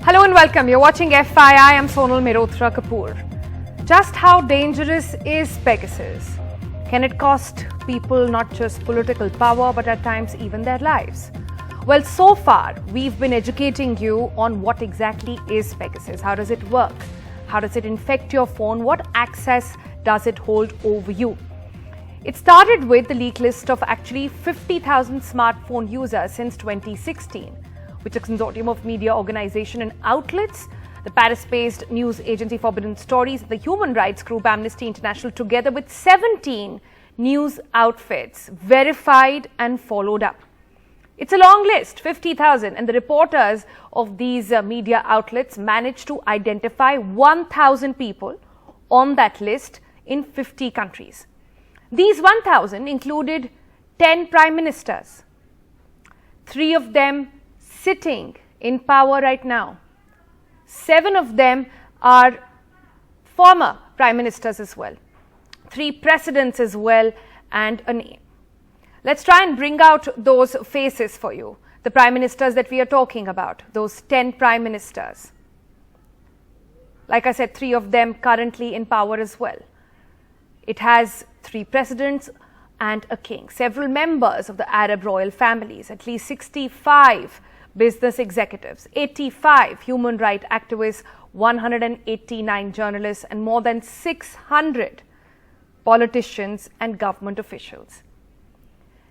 Hello and welcome. You're watching FYI. I'm Sonal Mehrotra Kapoor. Just how dangerous is Pegasus? Can it cost people not just political power but at times even their lives? Well, so far we've been educating you on what exactly is Pegasus. How does it work? How does it infect your phone? What access does it hold over you? It started with the leak list of actually 50,000 smartphone users since 2016. Which a consortium of media organization and outlets, the Paris-based news agency Forbidden Stories, the human rights group Amnesty International, together with 17 news outfits, verified and followed up. It's a long list, 50,000, and the reporters of these media outlets managed to identify 1,000 people on that list in 50 countries. These 1,000 included 10 prime ministers, 3 of them sitting in power right now. 7 of them are former prime ministers as well. 3 presidents as well and a name. Let's try and bring out those faces for you. The prime ministers that we are talking about, those 10 prime ministers. Like I said, 3 of them currently in power as well. It has 3 presidents and a king, several members of the Arab royal families, at least 65 business executives, 85 human rights activists, 189 journalists, and more than 600 politicians and government officials.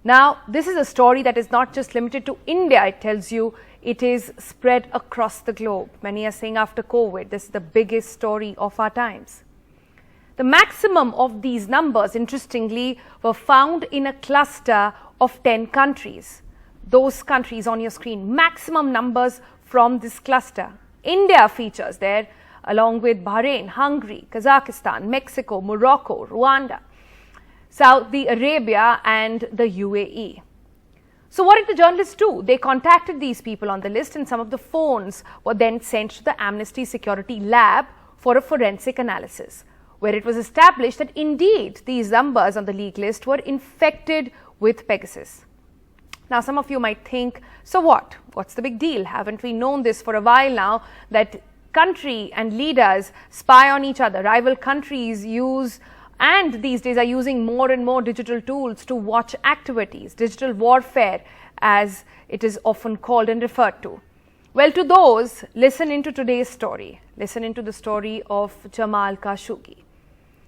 Now, this is a story that is not just limited to India. It tells you it is spread across the globe. Many are saying after COVID, this is the biggest story of our times. The maximum of these numbers, interestingly, were found in a cluster of 10 countries. Those countries on your screen, maximum numbers from this cluster. India features there along with Bahrain, Hungary, Kazakhstan, Mexico, Morocco, Rwanda, Saudi Arabia and the UAE. So what did the journalists do? They contacted these people on the list and some of the phones were then sent to the Amnesty Security Lab for a forensic analysis, where it was established that indeed these numbers on the leak list were infected with Pegasus. Now, some of you might think, so what? What's the big deal? Haven't we known this for a while now, that country and leaders spy on each other? Rival countries use and these days are using more and more digital tools to watch activities, digital warfare as it is often called and referred to. Well, to those, listen into today's story. Listen into the story of Jamal Khashoggi.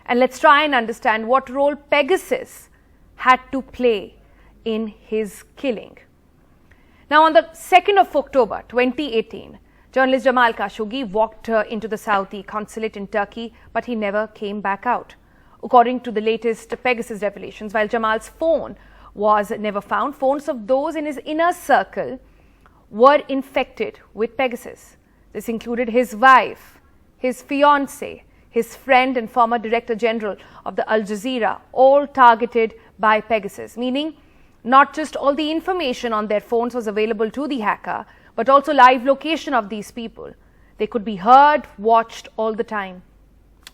And let's try and understand what role Pegasus had to play in his killing. Now, on the 2nd of October 2018, journalist Jamal Khashoggi walked into the Saudi consulate in Turkey, but he never came back out. According to the latest Pegasus revelations, while Jamal's phone was never found, phones of those in his inner circle were infected with Pegasus. This included his wife, his fiancé, his friend and former Director General of the Al Jazeera, all targeted by Pegasus, meaning not just all the information on their phones was available to the hacker, but also live location of these people. They could be heard, watched all the time.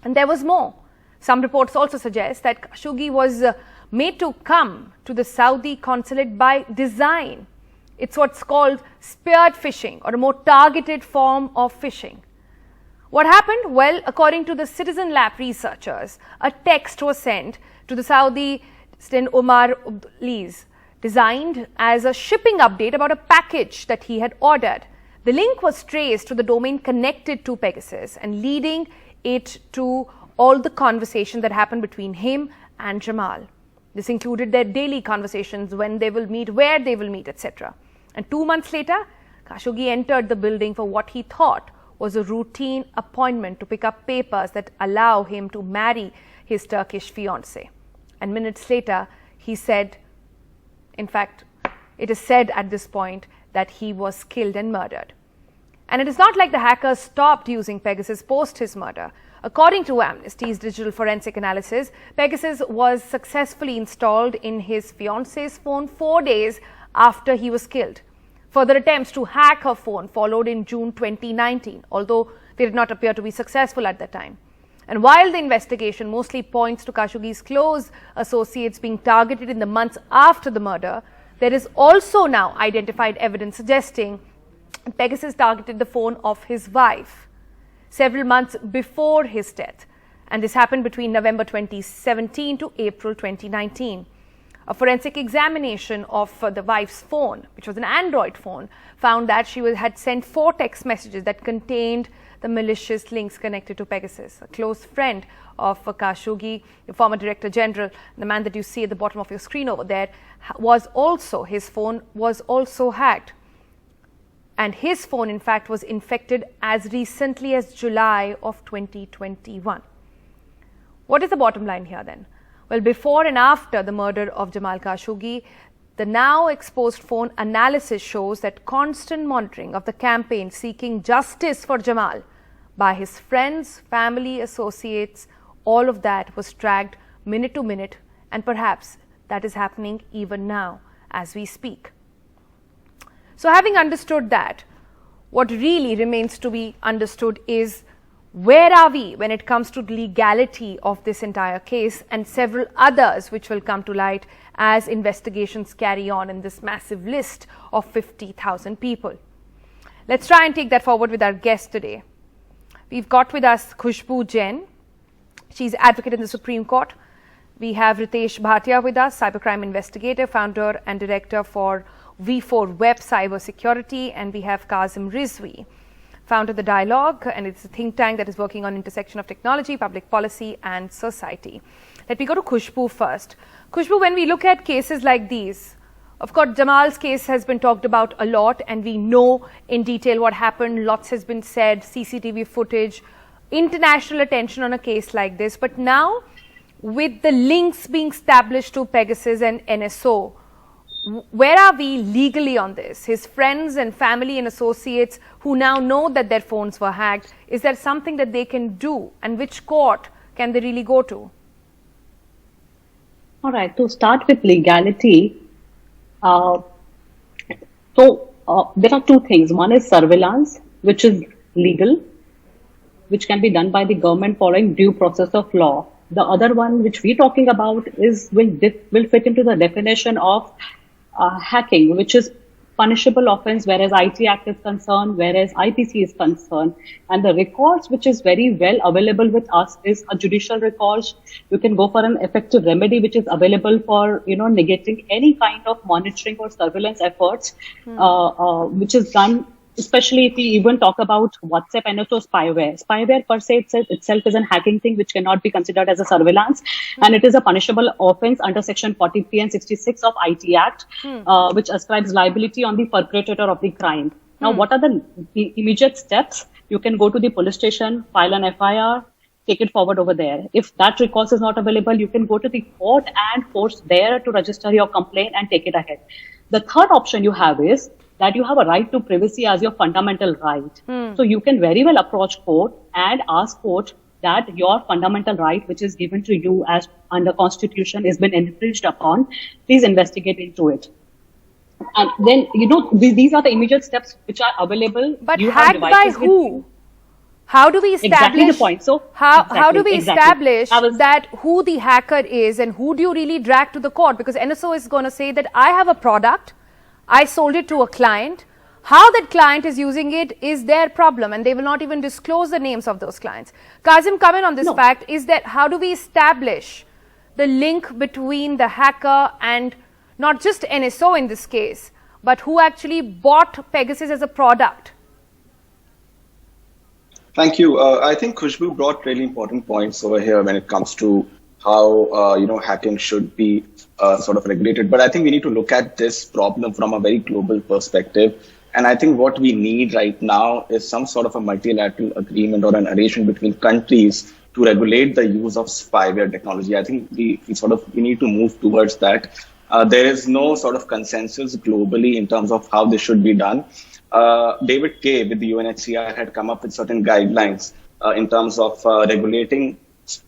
And there was more. Some reports also suggest that Khashoggi was made to come to the Saudi consulate by design. It's what's called spear phishing, or a more targeted form of phishing. What happened? Well, according to the Citizen Lab researchers, a text was sent to the Saudi Omar Abdulaziz, designed as a shipping update about a package that he had ordered. The link was traced to the domain connected to Pegasus and leading it to all the conversation that happened between him and Jamal. This included their daily conversations, when they will meet, where they will meet, etc. And 2 months later, Khashoggi entered the building for what he thought was a routine appointment to pick up papers that allow him to marry his Turkish fiancée. And minutes later, he said, in fact, it is said at this point that he was killed and murdered. And it is not like the hackers stopped using Pegasus post his murder. According to Amnesty's digital forensic analysis, Pegasus was successfully installed in his fiancée's phone 4 days after he was killed. Further attempts to hack her phone followed in June 2019, although they did not appear to be successful at that time. And while the investigation mostly points to Khashoggi's close associates being targeted in the months after the murder, there is also now identified evidence suggesting Pegasus targeted the phone of his wife several months before his death. And this happened between November 2017 to April 2019. A forensic examination of the wife's phone, which was an Android phone, found that she had sent 4 text messages that contained the malicious links connected to Pegasus. A close friend of Khashoggi, the former Director General, the man that you see at the bottom of your screen over there, his phone was also hacked. And his phone, in fact, was infected as recently as July of 2021. What is the bottom line here then? Well, before and after the murder of Jamal Khashoggi, the now exposed phone analysis shows that constant monitoring of the campaign seeking justice for Jamal by his friends, family, associates, all of that was tracked minute to minute, and perhaps that is happening even now as we speak. So having understood that, what really remains to be understood is where are we when it comes to the legality of this entire case and several others which will come to light as investigations carry on in this massive list of 50,000 people. Let's try and take that forward with our guest today. We've got with us Khushbu Jain. She's advocate in the Supreme Court. We have Ritesh Bhatia with us, cybercrime investigator, founder and director for V4 Web Cybersecurity, and we have Kazim Rizvi, founder of The Dialogue, and it's a think tank that is working on intersection of technology, public policy and society. Let me go to Khushbu first. Khushbu, when we look at cases like these, of course, Jamal's case has been talked about a lot and we know in detail what happened. Lots has been said, CCTV footage, international attention on a case like this. But now, with the links being established to Pegasus and NSO, where are we legally on this? His friends and family and associates who now know that their phones were hacked, is there something that they can do? And which court can they really go to? All right, to start with legality, there are 2 things. One is surveillance, which is legal, which can be done by the government following due process of law. The other one, which we're talking about, will fit into the definition of hacking, which is punishable offense, whereas IT Act is concerned, whereas IPC is concerned. And the recourse, which is very well available with us, is a judicial recourse. You can go for an effective remedy, which is available for, negating any kind of monitoring or surveillance efforts, which is done. Especially if we even talk about WhatsApp NSO spyware. Spyware per se itself is a hacking thing which cannot be considered as a surveillance, and it is a punishable offense under section 43 and 66 of IT Act, which ascribes liability on the perpetrator of the crime. Now, what are the immediate steps? You can go to the police station, file an FIR, take it forward over there. If that recourse is not available, you can go to the court and force there to register your complaint and take it ahead. The third option you have is that you have a right to privacy as your fundamental right. So you can very well approach court and ask court that your fundamental right, which is given to you as under Constitution, has been infringed upon. Please investigate into it. And then, these are the immediate steps which are available. But hacked by who? How do we establish? Exactly the point. So how do we establish that who the hacker is and who do you really drag to the court? Because NSO is going to say that I have a product, I sold it to a client. How that client is using it is their problem, and they will not even disclose the names of those clients. Kazim, comment on this fact is that how do we establish the link between the hacker and not just NSO in this case, but who actually bought Pegasus as a product? Thank you. I think Khushbu brought really important points over here when it comes to how hacking should be sort of regulated. But I think we need to look at this problem from a very global perspective. And I think what we need right now is some sort of a multilateral agreement or an arrangement between countries to regulate the use of spyware technology. I think we need to move towards that. There is no sort of consensus globally in terms of how this should be done. David Kay with the UNHCR had come up with certain guidelines in terms of regulating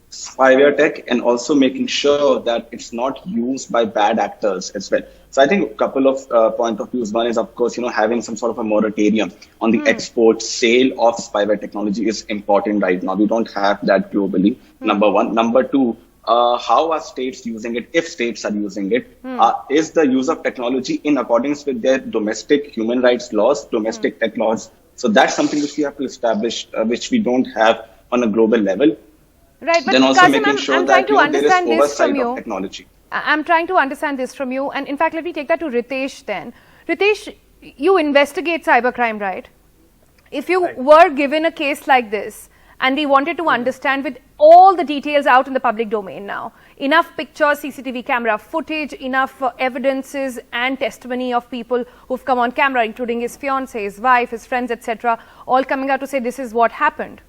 spyware tech and also making sure that it's not used by bad actors as well. So I think a couple of point of views. One is, of course, having some sort of a moratorium on the export sale of spyware technology is important right now. We don't have that globally, number one. Number two, how are states using it, if states are using it? Is the use of technology in accordance with their domestic human rights laws, domestic tech laws? So that's something which we have to establish, which we don't have on a global level. Right, but Then also Qasim, making sure I'm that trying to there is understand this from oversight you. of technology. I'm trying to understand this from you. And in fact, let me take that to Ritesh then. Ritesh, you investigate cybercrime, right? If you were given a case like this and we wanted to understand with all the details out in the public domain now, enough pictures, CCTV camera footage, enough evidences and testimony of people who've come on camera, including his fiancée, his wife, his friends, etc., all coming out to say this is what happened.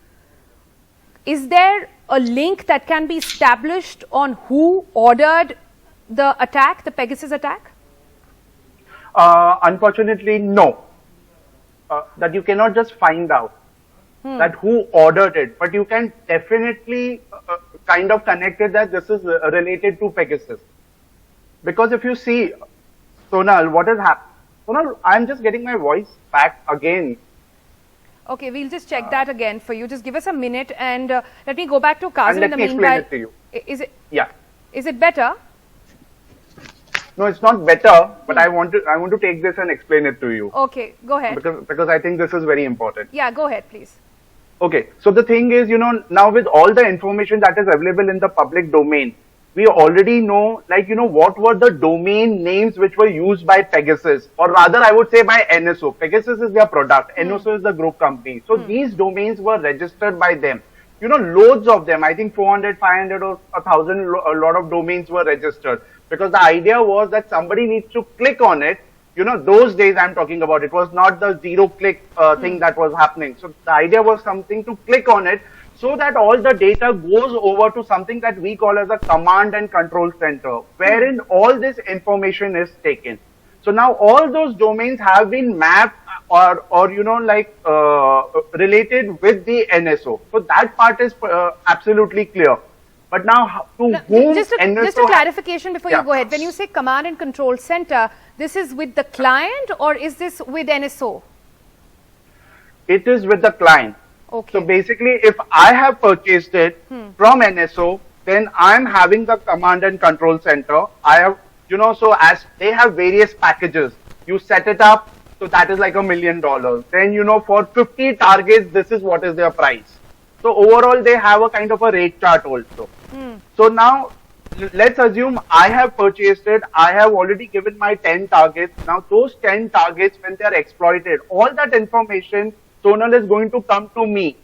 Is there a link that can be established on who ordered the attack, the Pegasus attack? Unfortunately, no. That you cannot just find out that who ordered it, but you can definitely kind of connect it that this is related to Pegasus. Because if you see, Sonal, what has happened? Sonal, I'm just getting my voice back again. Okay, we'll just check that again for you. Just give us a minute and let me go back to Qasim in the explain meanwhile. it to you. Is it? Yeah. Is it better? No, it's not better, but I want to take this and explain it to you. Okay, go ahead. Because I think this is very important. Yeah, go ahead, please. Okay, so the thing is, now with all the information that is available in the public domain, we already know, what were the domain names which were used by Pegasus, or rather I would say by NSO. Pegasus is their product, NSO is the group company. So these domains were registered by them. Loads of them, I think 400, 500 or 1,000, a lot of domains were registered. Because the idea was that somebody needs to click on it. Those days I'm talking about, it was not the zero-click thing that was happening. So the idea was something to click on it so that all the data goes over to something that we call as a command and control center, wherein all this information is taken. So now all those domains have been mapped or related with the NSO. So that part is absolutely clear. But now, whom just a clarification before you go ahead. When you say command and control center, this is with the client or is this with NSO? It is with the client. Okay. So basically, if I have purchased it from NSO, then I'm having the command and control center. I have, so as they have various packages, you set it up, so that is like $1 million. Then, for 50 targets, this is what is their price. So overall, they have a kind of a rate chart also. So now, let's assume I have purchased it. I have already given my 10 targets. Now those 10 targets, when they are exploited, all that information, Sonal, is going to come to me.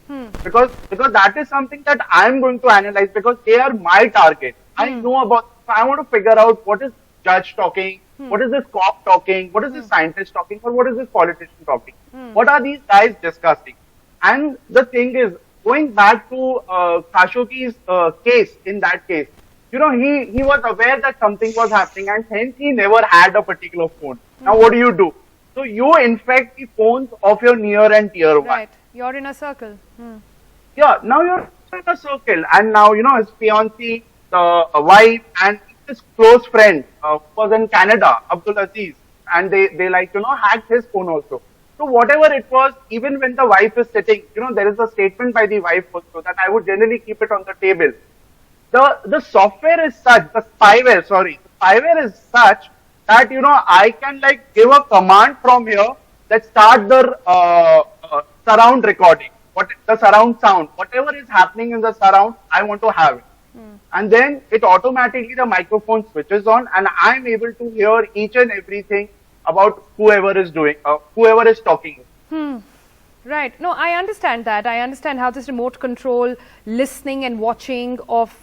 Because that is something that I am going to analyze because they are my target. I know about, I want to figure out what is judge talking, what is this cop talking, what is this scientist talking, or what is this politician talking. What are these guys discussing? And the thing is, going back to Khashoggi's case, in that case, he was aware that something was happening and hence he never had a particular phone. Now what do? So you infect the phones of your near and dear one. Right, you're in a circle. Yeah, now you're in a circle and now, his fiancée, the wife and his close friend was in Canada, Abdul Aziz, and they hacked his phone also. So whatever it was, even when the wife is sitting, there is a statement by the wife also that I would generally keep it on the table. The software is such, the spyware is such that, I can give a command from here that start the surround recording, the surround sound, whatever is happening in the surround, I want to have it. And then it automatically, the microphone switches on and I'm able to hear each and everything about whoever is talking. Right. No, I understand that. I understand how this remote control, listening and watching of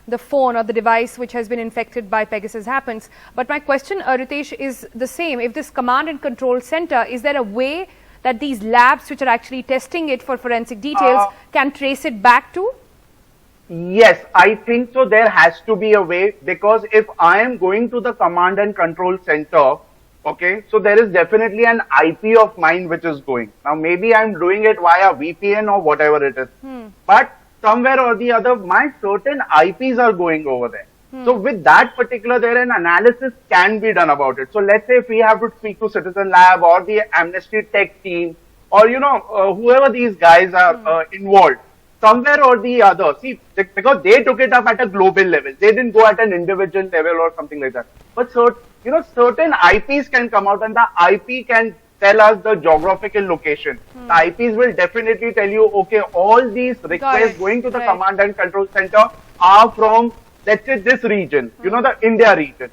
the phone or the device which has been infected by Pegasus happens. But my question, Ritesh, is the same. If this command and control center, is there a way that these labs which are actually testing it for forensic details can trace it back to? Yes, I think so. There has to be a way because if I am going to the command and control center, okay, so there is definitely an IP of mine which is going. Now maybe I'm doing it via VPN or whatever it is. But somewhere or the other, my certain IPs are going over there. So with that particular, there an analysis can be done about it. So let's say if we have to speak to Citizen Lab or the Amnesty Tech team or, whoever these guys are involved. somewhere or the other, see, because they took it up at a global level, they didn't go at an individual level or something like that. But certain IPs can come out, and the IP can tell us the geographical location. The IPs will definitely tell you, okay, all these requests going to the command and control center are from, let's say, this region, the India region.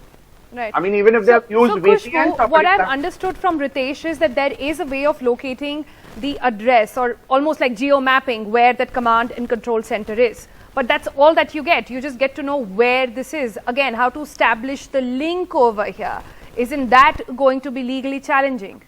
Right. I mean, even if they have used VPN. Khushbu, what I've understood from Ritesh is that there is a way of locating the address, or almost like geo-mapping, where that command and control center is. But that's all that you get. You just get to know where this is. Again, how to establish the link over here. Isn't that going to be legally challenging?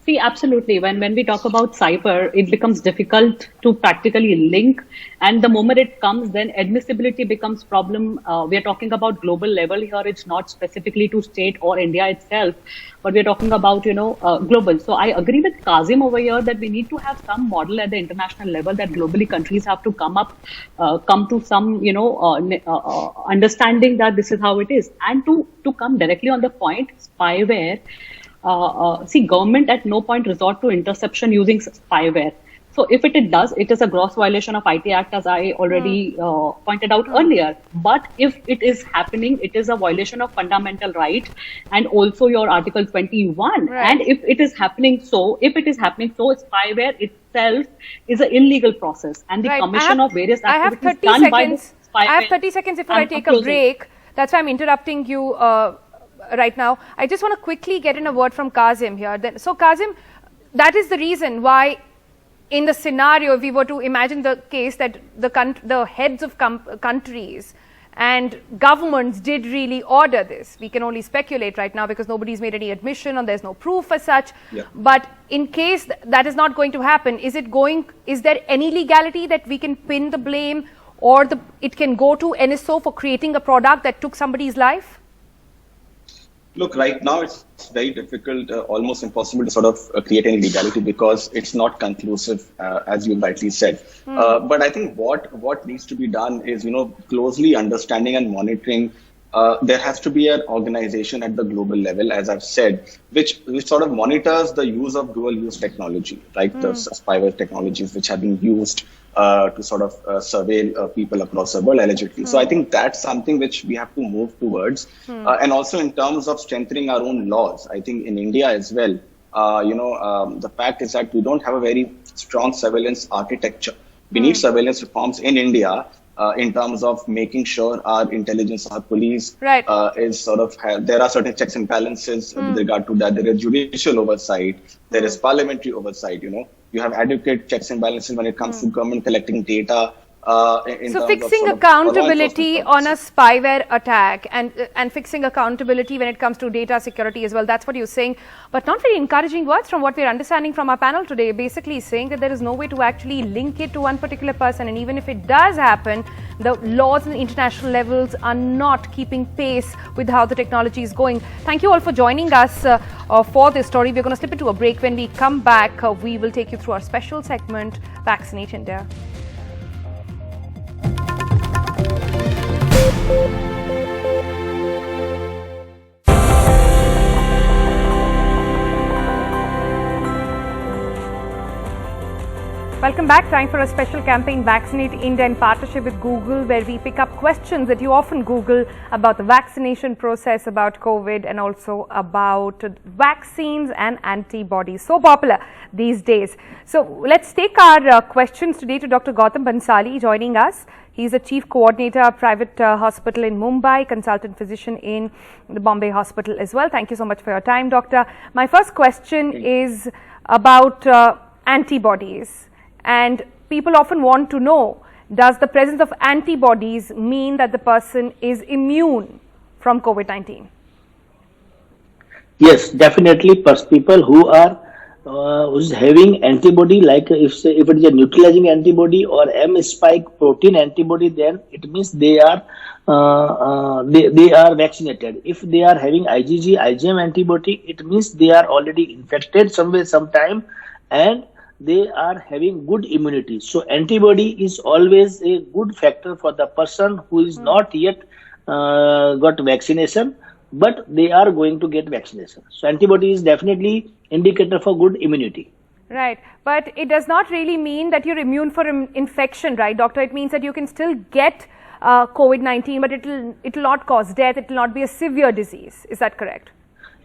See, absolutely. When we talk about cyber, it becomes difficult to practically link. And the moment it comes, then admissibility becomes problem. We are talking about global level here. It's not specifically to state or India itself, but we're talking about, global. So I agree with Kazim over here that we need to have some model at the international level, that globally countries have to come to some, understanding that this is how it is. And to come directly on the point, spyware, see, government at no point resort to interception using spyware. So if it does, it is a gross violation of IT Act, as I already pointed out earlier. But if it is happening, it is a violation of fundamental right, and also your Article 21. Right. And if it is happening so, spyware itself is an illegal process, and the commission of various activities done by the spyware. I have 30 seconds before I take a break. That's why I'm interrupting you right now. I just want to quickly get in a word from Kazim here. So Kazim, that is the reason why, in the scenario, if we were to imagine the case that the heads of countries and governments did really order this. We can only speculate right now because nobody's made any admission and there's no proof as such. Yeah. But in case that is not going to happen, is there any legality that we can pin the blame, or it can go to NSO for creating a product that took somebody's life? Look, right now it's very difficult, almost impossible to sort of create any legality because it's not conclusive, as you rightly said. But I think what needs to be done is, closely understanding and monitoring. There has to be an organization at the global level, as I've said, which sort of monitors the use of dual-use technology, right? The spyware technologies which have been used to sort of surveil people across the world, allegedly. So I think that's something which we have to move towards. And also in terms of strengthening our own laws, I think in India as well, the fact is that we don't have a very strong surveillance architecture. We need surveillance reforms in India. In terms of making sure our intelligence, our police is sort of, there are certain checks and balances with regard to that. There is judicial oversight, there is parliamentary oversight, you have adequate checks and balances when it comes to government collecting data. So fixing accountability on a spyware attack and fixing accountability when it comes to data security as well, that's what you're saying. But not very encouraging words from what we're understanding from our panel today, basically saying that there is no way to actually link it to one particular person. And even if it does happen, the laws and international levels are not keeping pace with how the technology is going. Thank you all for joining us for this story. We're going to slip into a break. When we come back, we will take you through our special segment, Vaccinate India. Welcome back. Time for a special campaign, Vaccinate India, in partnership with Google, where we pick up questions that you often Google about the vaccination process, about COVID, and also about vaccines and antibodies. So popular these days. So let's take our questions today to Dr. Gautam Bansali joining us. He's the Chief Coordinator of Private Hospital in Mumbai, Consultant Physician in the Bombay Hospital as well. Thank you so much for your time, Doctor. My first question is about antibodies. And people often want to know, does the presence of antibodies mean that the person is immune from COVID-19? Yes, definitely. People who are who's having antibody, like if it is a neutralizing antibody or M-spike protein antibody, then it means they are vaccinated. If they are having IgG, IgM antibody, it means they are already infected somewhere, sometime, and they are having good immunity. So antibody is always a good factor for the person who is not yet got vaccination, but they are going to get vaccination. So antibody is definitely indicator for good immunity. Right, but it does not really mean that you're immune for infection, right, doctor? It means that you can still get COVID-19, but it'll not cause death. It will not be a severe disease. Is that correct?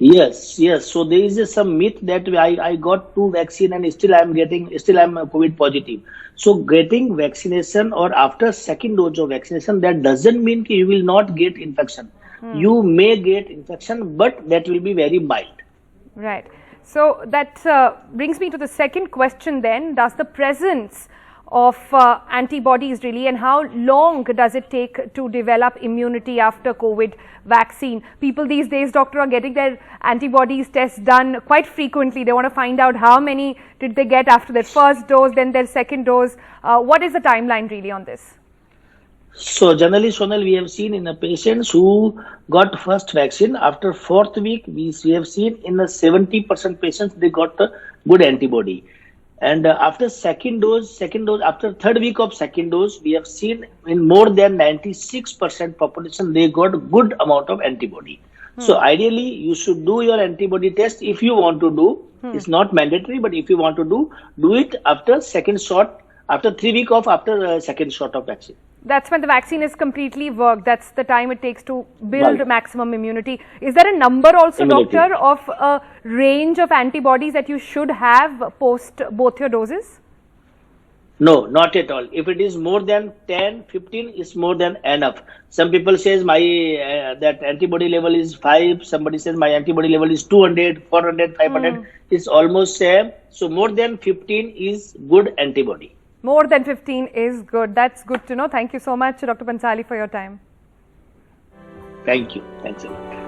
Yes, yes. So there is some myth that I got 2 vaccine and still I'm COVID positive. So getting vaccination or after second dose of vaccination, that doesn't mean you will not get infection. You may get infection, but that will be very mild. Right. So that brings me to the second question then. Does the presence of antibodies really, and how long does it take to develop immunity after COVID vaccine? People these days, doctor, are getting their antibodies tests done quite frequently. They want to find out how many did they get after their first dose, then their second dose. What is the timeline really on this? So generally, Sonal, we have seen in the patients who got first vaccine, after 4th week, we have seen in the 70% patients, they got the good antibody. And after second dose, after 3rd week of second dose, we have seen in more than 96% population, they got good amount of antibody. So ideally, you should do your antibody test if you want to do. It's not mandatory, but if you want to do it after second shot, after 3 weeks of after second shot of vaccine. That's when the vaccine is completely worked. That's the time it takes to build Right. maximum immunity. Is there a number also, Immunity. doctor, of a range of antibodies that you should have post both your doses? No, not at all. If it is more than 10, 15, it's more than enough. Some people says my that antibody level is 5. Somebody says my antibody level is 200, 400, 500. It's almost same. So more than 15 is good antibody. More than 15 is good. That's good to know. Thank you so much, Dr. Pansali, for your time. Thank you. Thanks a lot.